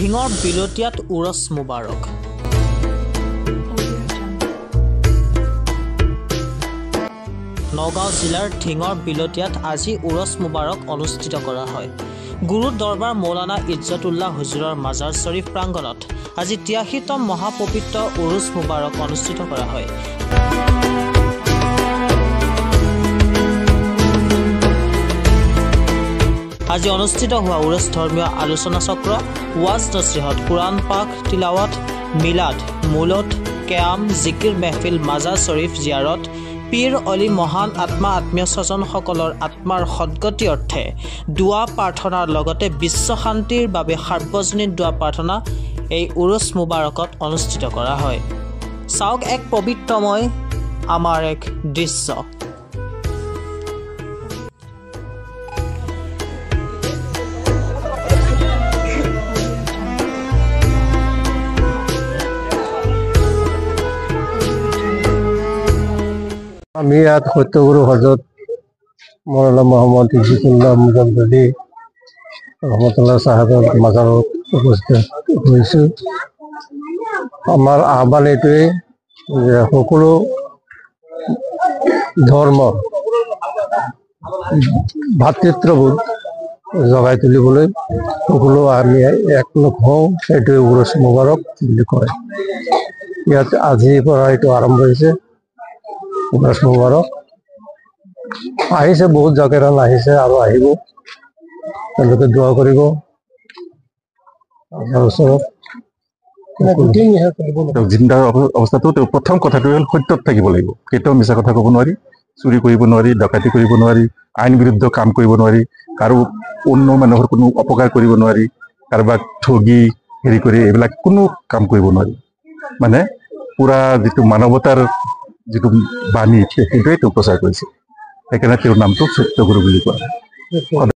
ঢিঙৰ বিলতীয়াত উৰছ মুবাৰক। নগাঁও জিলাৰ ঢিঙৰ বিলতীয়াত আজি উৰছ মুবাৰক অনুষ্ঠিত কৰা হয়। গুৰু দৰবাৰ মৌলানা ইজ্জতুল্লাহ হুজুৰৰ মাজাৰ শ্বৰীফ প্ৰাংগণত আজি ৮৩তম মহাপবিত্ৰ উৰুছ মুবাৰক অনুষ্ঠিত কৰা হয়। আজি অনুষ্ঠিত হোৱা উৰুছ ধৰ্মীয় আলোচনা চক্ৰ, ৱাজ নছিহত, কুৰাণ পাক তিলাৱত, মিলাদ, মুলদ, কেয়াম, জিকিৰ মেহফিল, মাজাৰ শ্বৰীফ জিয়াৰত, পীৰ অলি মহান আত্মা আত্মীয় স্বজনসকলৰ আত্মাৰ সদ্গতি অৰ্থে দোৱা প্ৰাৰ্থনাৰ লগতে বিশ্ব শান্তিৰ বাবে সাৰ্বজনীন দোৱা প্ৰাৰ্থনা এই উৰুছ মুবাৰকত অনুষ্ঠিত কৰা হয়। চাওক এক পবিত্ৰময় আমাৰ এক দৃশ্য। আমি ইয়াত সত্যগুৰু হজৰত মৌলানা মোহাম্মদ ইজ্জতুল্লাহ মুজাদ্দিদি ৰহমতুল্লাহ চাহাবৰ মাজাৰত উপস্থিত হৈছোঁ। আমাৰ আহ্বান এইটোৱেই যে সকলো ধৰ্ম ভাতৃত্ববোধ জগাই তুলিবলৈ সকলো আমি একলগ হওঁ, সেইটোৱে উৰুছ মুবাৰক বুলি কয়। ইয়াত আজিৰ পৰা এইটো আৰম্ভ হৈছে উৰুছ মুবাৰক। আহিছে বহুত জাকেৰান আহিছে আৰু আহিব, তেওঁলোকে দোৱা কৰিব। জিন্দাৰ অৱস্থাটো প্ৰথম কথাটো হ'ল সত্যত থাকিব লাগিব। কেতিয়াও মিছা কথা ক'ব নোৱাৰি, চুৰি কৰিব নোৱাৰি, ডকাইতি কৰিব নোৱাৰি, আইন বিৰুদ্ধ কাম কৰিব নোৱাৰি, কাৰো অন্য মানুহৰ কোনো অপকাৰ কৰিব নোৱাৰি, কাৰোবাক ঠগি হেৰি কৰি এইবিলাক কোনো কাম কৰিব নোৱাৰি। মানে পুৰা যিটো মানৱতাৰ যিটো বাণী সেইটোৱে তেওঁ প্ৰচাৰ কৰিছে। সেইকাৰণে তেওঁৰ নামটো সত্যগুৰু বুলি কোৱা হয়।